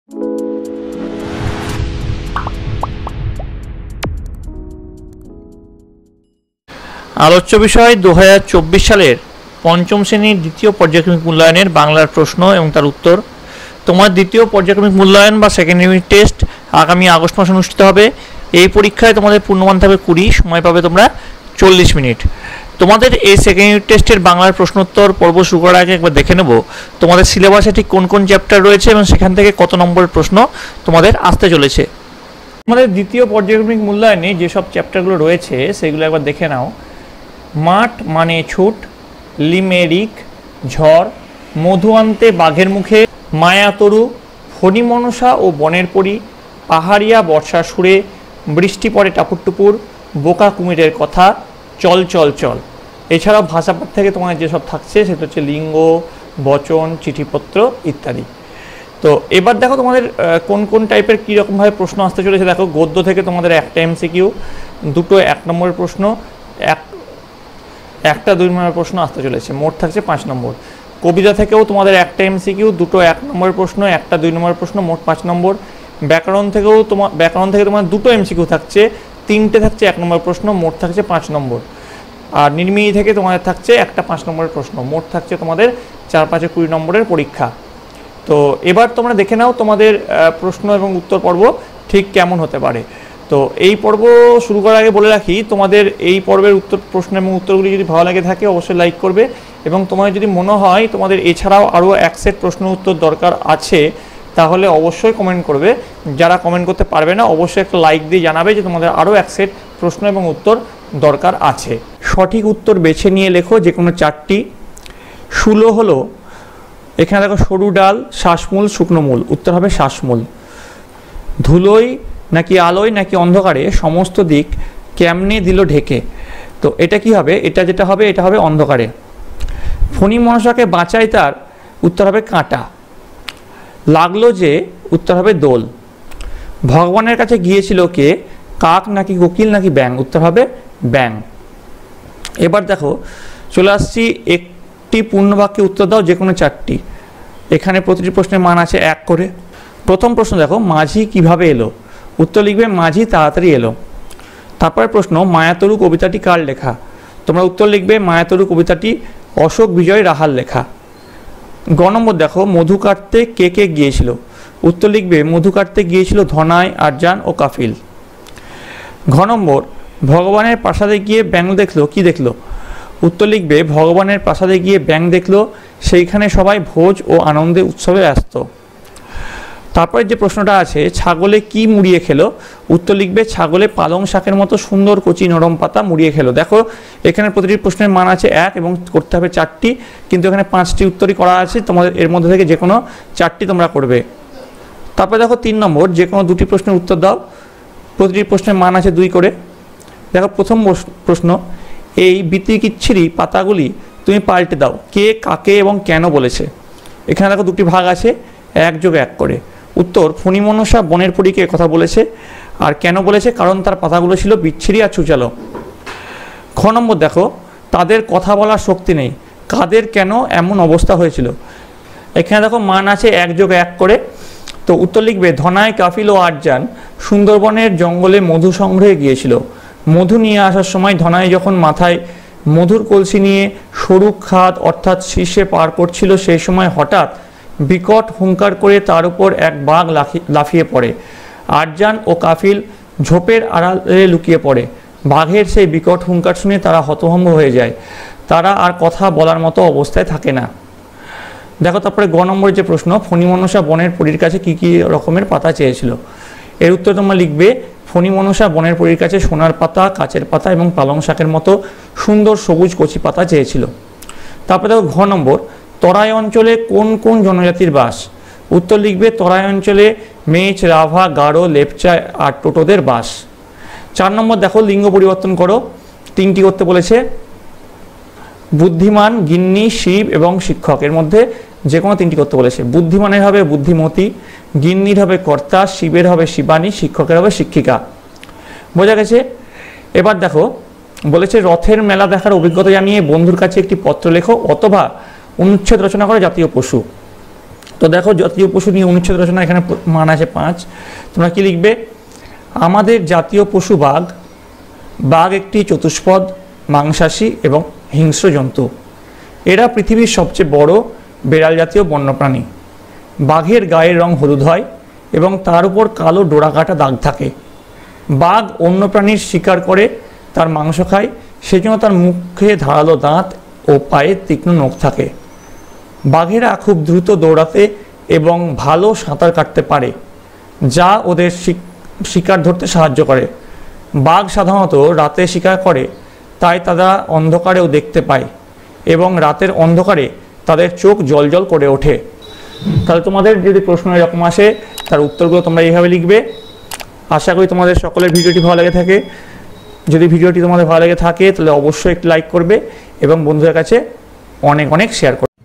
আলোচ্য বিষয় 2024 সালের পঞ্চম শ্রেণীর দ্বিতীয় পর্যায়ক্রমিক মূল্যায়নের বাংলার প্রশ্ন এবং তার উত্তর। তোমার দ্বিতীয় পর্যায়ক্রমিক মূল্যায়ন বা সেকেন্ড ইউনিট টেস্ট আগামী আগস্ট মাসে অনুষ্ঠিত হবে। এই পরীক্ষায় তোমাদের পূর্ণমান থাকবে 20, সময় পাবে তোমরা 40 মিনিট। তোমাদের এই সেকেন্ড ইউনিট টেস্টের বাংলার প্রশ্নোত্তর পর্ব শুরু করার আগে একবার দেখে নেব তোমাদের সিলেবাসে ঠিক কোন কোন চ্যাপ্টার রয়েছে এবং সেখান থেকে কত নম্বরের প্রশ্ন তোমাদের আসতে চলেছে। তোমাদের দ্বিতীয় পর্যায়ক্রমিক মূল্যায়নে যেসব চ্যাপ্টারগুলো রয়েছে সেগুলো একবার দেখে নাও। মাঠ মানে ছুট, লিমেরিক, ঝড়, মধু আনতে বাঘের মুখে, মায়াতরু, ফণিমনসা ও বনের পরী, পাহাড়িয়া বর্ষার সুরে, বৃষ্টি পড়ে টাপুর টুপুর, বোকা কুমিরের কথা, চল চল চল। এছাড়াও ভাষাপাঠ থেকে তোমাদের যেসব থাকছে সেটা হচ্ছে লিঙ্গ, বচন, চিঠিপত্র ইত্যাদি। তো এবার দেখো তোমাদের কোন কোন টাইপের কীরকমভাবে প্রশ্ন আসতে চলেছে। দেখো গদ্য থেকে তোমাদের একটা এমসিকিউ, দুটো 1 নম্বরের প্রশ্ন, একটা 2 নম্বরের প্রশ্ন আসতে চলেছে, মোট থাকছে 5 নম্বর। কবিতা থেকেও তোমাদের একটা এমসিকিউ, দুটো 1 নম্বরের প্রশ্ন, একটা 2 নম্বরের প্রশ্ন, মোট 5 নম্বর। ব্যাকরণ থেকে তোমার দুটো এমসিকিউ থাকছে, 3টে থাকছে 1 নম্বরের প্রশ্ন, মোট থাকছে 5 নম্বর। আর নির্মিতি থেকে তোমাদের থাকছে একটা 5 নম্বরের প্রশ্ন, মোট থাকছে তোমাদের 4-5-এ 20 নম্বরের পরীক্ষা। তো এবার তোমরা দেখে নাও তোমাদের প্রশ্ন এবং উত্তর পর্ব ঠিক কেমন হতে পারে। তো এই পর্ব শুরু করার আগে বলে রাখি, তোমাদের এই পর্বের প্রশ্ন এবং উত্তরগুলি যদি ভালো লাগে থাকে অবশ্যই লাইক করবে, এবং তোমাদের যদি মনে হয় তোমাদের এছাড়াও আরও 1 সেট প্রশ্ন উত্তর দরকার আছে তাহলে অবশ্যই কমেন্ট করবে। যারা কমেন্ট করতে পারবে না অবশ্যই একটা লাইক দিয়ে জানাবে যে তোমাদের আরও 1 সেট প্রশ্ন এবং উত্তর দরকার আছে। সঠিক উত্তর বেছে নিয়ে লেখো যে কোনো 4টি। শুলো হলো, এখানে দেখো সরু ডাল, শ্বাসমূল, শুকনো মূল, উত্তর হবে শ্বাসমূল। ধুলোয় নাকি আলোয় নাকি অন্ধকারে সমস্ত দিক কেমনে দিল ঢেকে, তো এটা কি হবে? এটা যেটা হবে এটা হবে অন্ধকারে। ফণী মনসাকে বাঁচায় তার, উত্তর হবে কাঁটা। লাগলো যে, উত্তর হবে দোল। ভগবানের কাছে গিয়েছিল কে, কাক নাকি কোকিল নাকি ব্যাং, উত্তর হবে ব্যাং। এবার দেখো চলে আসছি, একটি পূর্ণবাক্যে উত্তর দাও যে কোনো 4টি। এখানে প্রতিটি প্রশ্নের মান আছে 1 করে। প্রথম প্রশ্ন দেখো, মাঝি কিভাবে এলো, উত্তর লিখবে মাঝি তাড়াতাড়ি এলো। তারপরে প্রশ্ন, মায়াতরু কবিতাটি কার লেখা, তোমরা উত্তর লিখবে মায়াতরু কবিতাটি অশোক বিজয় রাহার লেখা। গ নম্বর দেখো, মধু কাটতে কে কে গিয়েছিল, উত্তর লিখবে মধু কাটতে গিয়েছিল ধনাই, আরজান ও কাফিল। ঘ নম্বর, ভগবানের প্রাসাদে গিয়ে ব্যাং দেখলো, কি দেখলো, উত্তর লিখবে ভগবানের প্রাসাদে গিয়ে ব্যাং দেখলো, সেইখানে সবাই ভোজ ও আনন্দে উৎসবে ব্যস্ত। তারপরে যে প্রশ্নটা আছে, ছাগলে কি মুড়িয়ে খেলো, উত্তর লিখবে ছাগলে পালং শাকের মতো সুন্দর কচি নরম পাতা মুড়িয়ে খেলো। দেখো এখানে প্রতিটি প্রশ্নের মান আছে 1 এবং করতে হবে 4টি, কিন্তু এখানে 5টি উত্তরই করা আছে, তোমাদের এর মধ্যে থেকে যে কোনো 4টি তোমরা করবে। তারপরে দেখো 3 নম্বর, যে কোনো 2টি প্রশ্নের উত্তর দাও, প্রতিটি প্রশ্নের মান আছে 2 করে। দেখো প্রথম প্রশ্ন, এই বিতিকিচ্ছিরি পাতাগুলি তুমি পাল্টে দাও, কে কাকে এবং কেন বলেছে। এখানে দেখো 2টি ভাগ আছে, 1+1 করে। উত্তর, ফণিমনসা বনের পরীকে কথা বলেছে, আর কেন বলেছে, কারণ তার পাতাগুলো ছিল বিচ্ছিরি আর ছুচালো। খ নম্বর দেখো, তাদের কথা বলার শক্তি নেই, কাদের কেন এমন অবস্থা হয়েছিল। এখানে দেখো মান আছে 1+1 করে। তো উত্তর লিখবে ধনাই, কাফিল ও আরজান সুন্দরবনের জঙ্গলে মধু সংগ্রহে গিয়েছিল। মধু নিয়ে আসার সময় ধনাই যখন মাথায় মধুর কলসি নিয়ে সরু খাদ অর্থাৎ শীর্ষে পার করছিল, সেই সময় হঠাৎ বিকট হুঙ্কার করে তার উপর এক বাঘ লাফিয়ে পড়ে। আরজান ও কাফিল ঝোপের আড়ালে লুকিয়ে পড়ে। বাঘের সেই বিকট হুঙ্কার শুনে তারা হতভম্ব হয়ে যায়, তারা আর কথা বলার মতো অবস্থায় থাকে না। দেখো তারপরে গ নম্বরের যে প্রশ্ন, ফণিমনসা বনের পরীর কাছে কি কি রকমের পাতা চেয়েছিল, এর উত্তর তোমরা লিখবে ফণিমনসা বনের পরীর কাছে সোনার পাতা, কাচের পাতা এবং পালং শাকের মতো সুন্দর সবুজ কচি পাতা চেয়েছিল। তারপরে দেখো ঘ নম্বর, তরাই অঞ্চলে কোন কোন জনজাতির বাস, উত্তর লিখবে তরাই অঞ্চলে মেচ, রাভা, গারো, লেপচা আর টোটোদের বাস। 4 নম্বর দেখো, লিঙ্গ পরিবর্তন করো, 3টি করতে বলেছে, বুদ্ধিমান, গিন্নি, শিব এবং শিক্ষক, এর মধ্যে যে কোনো 3টি করতে বলেছে। বুদ্ধিমানের হবে বুদ্ধিমতী, গিন্নির হবে কর্তা, শিবের হবে শিবানী, শিক্ষকের হবে শিক্ষিকা। বোঝা গেছে? এবার দেখো বলেছে, রথের মেলা দেখার অভিজ্ঞতা জানিয়ে বন্ধুর কাছে একটি পত্র লেখো অথবা অনুচ্ছেদ রচনা করে জাতীয় পশু। তো দেখো জাতীয় পশু নিয়ে অনুচ্ছেদ রচনা এখানে মান আছে 5। তোমরা কি লিখবে? আমাদের জাতীয় পশু বাঘ। বাঘ একটি চতুষ্পদ, মাংসাশী এবং হিংস্র জন্তু। এরা পৃথিবীর সবচেয়ে বড় বেড়াল জাতীয় বন্যপ্রাণী। বাঘের গায়ের রং হলুদ হয় এবং তার উপর কালো ডোরাকাটা দাগ থাকে। বাঘ অন্য প্রাণীর শিকার করে তার মাংস খায়, সেজন্য তার মুখে ধারালো দাঁত ও পায়ে তীক্ষ্ণ নখ থাকে। বাঘেরা খুব দ্রুত দৌড়াতে এবং ভালো সাঁতার কাটতে পারে, যা ওদের শিকার ধরতে সাহায্য করে। বাঘ সাধারণত রাতে শিকার করে, তাই তারা অন্ধকারেও দেখতে পায় এবং রাতের অন্ধকারে তাদের চোখ জ্বলজ্বল করে ওঠে। তাহলে তোমাদের যদি প্রশ্ন এরকম আসে তার উত্তরগুলো তোমরা এইভাবে লিখবে। আশা করি তোমাদের সকলের ভিডিওটি ভালো লেগে থাকে। যদি ভিডিওটি তোমাদের ভালো লেগে থাকে তাহলে অবশ্যই একটি লাইক করবে এবং বন্ধুদের কাছে অনেক অনেক শেয়ার করবে।